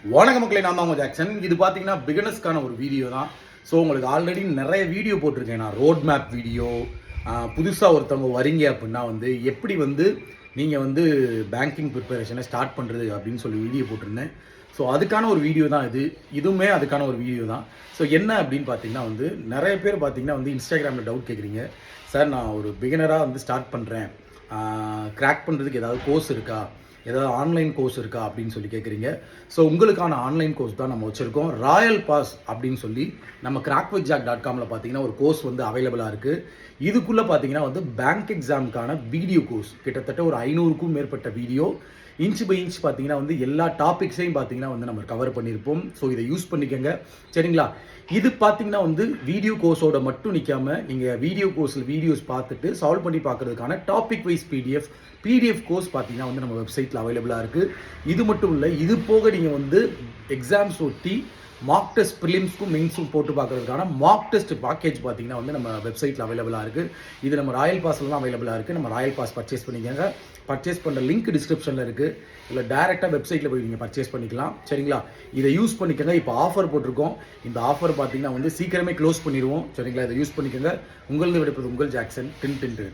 வணக்க மக்களே, நான் தான் உங்கள் ஜாக்சன். இது பார்த்தீங்கன்னா பிகினர்ஸ்க்கான ஒரு வீடியோ தான். ஸோ உங்களுக்கு ஆல்ரெடி நிறைய வீடியோ போட்டிருக்கேன். நான் ரோட் மேப் வீடியோ, புதுசாக ஒருத்தவங்க வரீங்க அப்படின்னா வந்து எப்படி வந்து நீங்கள் வந்து பேங்கிங் ப்ரிப்பரேஷனை ஸ்டார்ட் பண்ணுறது அப்படின்னு சொல்லி வீடியோ போட்டிருந்தேன். ஸோ அதுக்கான ஒரு வீடியோ தான் இதுவுமே அதுக்கான ஒரு வீடியோ தான். ஸோ என்ன அப்படின்னு பார்த்தீங்கன்னா வந்து நிறைய பேர் பார்த்தீங்கன்னா வந்து இன்ஸ்டாகிராமில் டவுட் கேட்குறீங்க. சார், நான் ஒரு பிகினராக வந்து ஸ்டார்ட் பண்ணுறேன், கிராக் பண்ணுறதுக்கு ஏதாவது கோர்ஸ் இருக்கா, ஏதாவது ஆன்லைன் கோர்ஸ் இருக்கா அப்படின்னு சொல்லி கேட்குறீங்க. ஸோ உங்களுக்கான ஆன்லைன் கோர்ஸ் தான் நம்ம வச்சுருக்கோம். ராயல் பாஸ் அப்படின்னு சொல்லி நம்ம crackvithjack.comல பார்த்தீங்கன்னா ஒரு கோர்ஸ் வந்து அவைலபிளாக இருக்குது. இதுக்குள்ளே பார்த்தீங்கன்னா வந்து பேங்க் எக்ஸாமுக்கான வீடியோ கோர்ஸ் கிட்டத்தட்ட ஒரு 500க்கும் மேற்பட்ட வீடியோ இன்ச் பை இன்ச் பார்த்தீங்கன்னா வந்து எல்லா டாபிக்ஸையும் பார்த்தீங்கன்னா வந்து நம்ம கவர் பண்ணியிருப்போம். ஸோ இதை யூஸ் பண்ணிக்கோங்க, சரிங்களா? இது பார்த்தீங்கன்னா வந்து வீடியோ கோர்ஸோட மட்டும் நிற்காமல் நீங்கள் வீடியோ கோர்ஸில் வீடியோஸ் பார்த்துட்டு சால்வ் பண்ணி பார்க்குறதுக்கான டாபிக் வைஸ் பிடிஎஃப் கோர்ஸ் பார்த்தீங்கன்னா வந்து நம்ம வெப்சைட்டில் அவைலபிளாக இருக்குது. இது மட்டும் இல்லை, இது போக நீங்கள் வந்து எக்ஸாம்ஸ் ஒட்டி மார்க் டெஸ்ட் ப்ரிலிம்ஸ்க்கும் மெயின்ஸும் போட்டு பார்க்குறதுக்கான மார்க் டெஸ்ட் பேக்கேஜ் பார்த்தீங்கன்னா வந்து நம்ம வெப்சைட்டில் அவைலபிளாக இருக்குது. இது நம்ம ராயல் பாஸில் தான் அவைலபிளாக இருக்குது. நம்ம ராயல் பாஸ் பர்ச்சேஸ் பண்ணிக்கோங்க. பர்ச்சேஸ் பண்ணுற லிங்க் டிஸ்கிரிப்ஷனில் இருக்குது. இல்லை டேரெக்டாக வெப்சைட்டில் போய் நீங்கள் பர்ச்சேஸ் பண்ணிக்கலாம், சரிங்களா? இதை யூஸ் பண்ணிக்கோங்க. இப்போ ஆஃபர் போட்டிருக்கோம். இந்த ஆஃபர் பார்த்தீங்கன்னா வந்து சீக்கிரமே க்ளோஸ் பண்ணிடுவோம், சரிங்களா? இதை யூஸ் பண்ணிக்கோங்க. உங்களது விடுப்பது உங்கள் ஜாக்சன். டின்.